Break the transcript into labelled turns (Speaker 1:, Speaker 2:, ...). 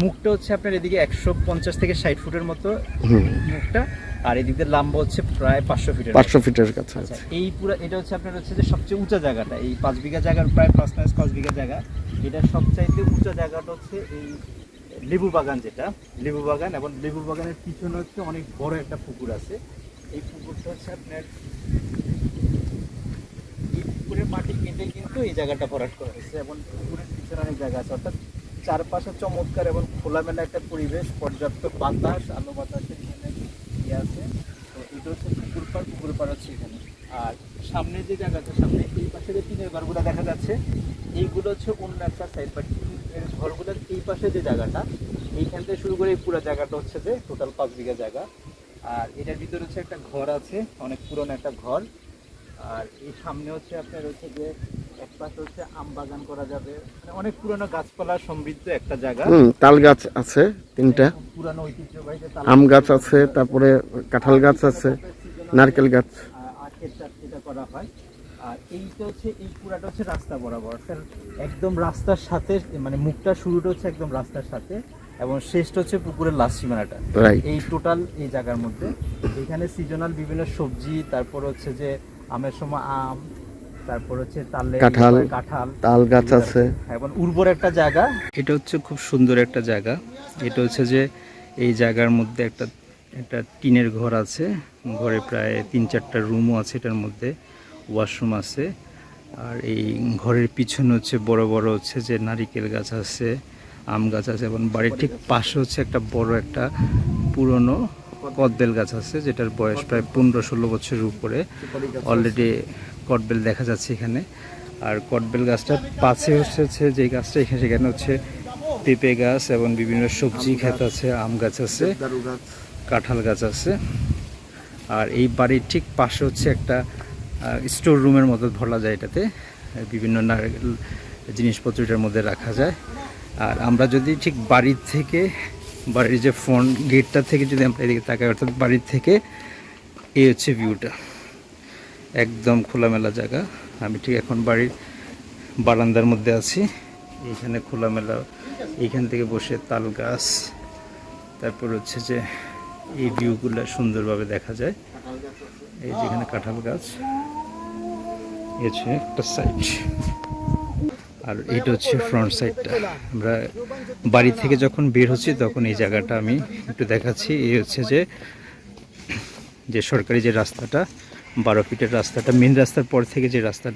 Speaker 1: মুখটা হচ্ছে আপনার এদিকে 150 থেকে 60 ফুটের মতো মুখটা, আর এদিকে লম্বা হচ্ছে প্রায় 500
Speaker 2: ফিটের কাছে।
Speaker 1: আচ্ছা, এই পুরো এটা হচ্ছে আপনার হচ্ছে যে সবচেয়ে উঁচা জায়গাটা, এই 5 বিঘা জায়গার প্রায় 5 বিঘা জায়গা, এটা সবচাইতে উঁচা জায়গাটা হচ্ছে এই লেবু বাগান, যেটা লেবু বাগান, এবং লেবু বাগানের পিছনে হচ্ছে অনেক বড় একটা পুকুর আছে। এই পুকুরটা হচ্ছে আপনার এই পুকুরের মাটি কেটে কিন্তু এই জায়গাটা ভরাট করা হয়েছে, এবং পুকুরের পিছনে অনেক জায়গা আছে, অর্থাৎ চারপাশে চমৎকার এবং খোলামেলা একটা পরিবেশ, পর্যাপ্ত বাতাস, আলো বাতাসের এখানে ইয়ে আছে। তো এটা হচ্ছে পুকুর পাড় হচ্ছে এখানে। আর সামনে যে জায়গাটা, সামনে এই পাশে যে টিনের ঘরগুলো দেখা যাচ্ছে, এইগুলো হচ্ছে অন্য একটা সাইড, বা টিনের ঘরগুলোর এই পাশে যে জায়গাটা, এইখান থেকে শুরু করে এই পুরো জায়গাটা হচ্ছে যে টোটাল 5 বিঘা জায়গা। আর এটার ভিতরে হচ্ছে একটা ঘর আছে, অনেক পুরনো একটা ঘর। আর এই সামনে হচ্ছে আপনার হচ্ছে যে এক পাশে হচ্ছে আম বাগান করা যাবে, মানে অনেক পুরনো গাছপালা সমৃদ্ধ একটা জায়গা।
Speaker 2: তাল গাছ আছে 3টা,
Speaker 1: পুরানো ঐতিহ্যবাহী যে
Speaker 2: আম গাছ আছে, তারপরে কাঁঠাল গাছ আছে, নারকেল গাছ।
Speaker 1: আখের চাষ যেটা করা হয়। আর এইটা হচ্ছে এই পুরাটা হচ্ছে রাস্তা বরাবর, একদম রাস্তার সাথে, মানে মুখটা শুরুটা হচ্ছে একদম রাস্তার সাথে, এবং শেষটা হচ্ছে পুকুরের লাস্ট সীমানাটা। এই টোটাল এই জায়গার মধ্যে এখানে সিজনাল বিভিন্ন সবজি, তারপর হচ্ছে যে আমের সময় আম, তারপর হচ্ছে কাঁঠাল,
Speaker 2: তাল গাছ আছে,
Speaker 1: এবং উর্বর একটা জায়গা। এটা হচ্ছে খুব সুন্দর একটা জায়গা। এটা হচ্ছে যে এই জায়গার মধ্যে একটা টিনের ঘর আছে, ঘরে প্রায় 3-4টা রুমও আছে, এটার মধ্যে ওয়াশরুম আছে। আর এই ঘরের পিছনে হচ্ছে বড় বড় হচ্ছে যে নারিকেল গাছ আছে, আম গাছ আছে, এবং বাড়ির ঠিক পাশে হচ্ছে একটা বড় একটা পুরনো কদবেল গাছ আছে, যেটার বয়স প্রায় 15-16 বছরের উপরে। অলরেডি কদবেল দেখা যাচ্ছে এখানে। আর কদবেল গাছটার পাশে হচ্ছে যে গাছটা, সেখানে হচ্ছে পেঁপে গাছ এবং বিভিন্ন সবজি ক্ষেত আছে, আম গাছ আছে, কাঁঠাল গাছ আছে। আর এই বাড়ির ঠিক পাশে হচ্ছে একটা স্টোর রুমের মতো বলা যায়, এটাতে বিভিন্ন জিনিসপত্র এটার মধ্যে রাখা যায়। আর আমরা যদি ঠিক বাড়ির যে ফ্রন্ট গেটটা থেকে যদি আমরা এদিকে তাকাই, অর্থাৎ বাড়ির থেকে এই হচ্ছে ভিউটা, একদম খোলামেলা জায়গা। আমি ঠিক এখন বাড়ির বারান্দার মধ্যে আছি, এইখানে খোলামেলা, এইখান থেকে বসে তাল গাছ, তারপর হচ্ছে যে এই ভিউগুলো সুন্দরভাবে দেখা যায়। এই যেখানে কাঁঠাল গাছ, এই হচ্ছে একটা সাইড, আর এইটা হচ্ছে ফ্রন্ট সাইডটা। আমরা বাড়ি থেকে যখন বের হচ্ছি তখন এই জায়গাটা আমি একটু দেখাচ্ছি। এই হচ্ছে যে সরকারি যে রাস্তাটা, 12 ফিটের রাস্তাটা, মেন রাস্তার পর থেকে যে রাস্তাটা,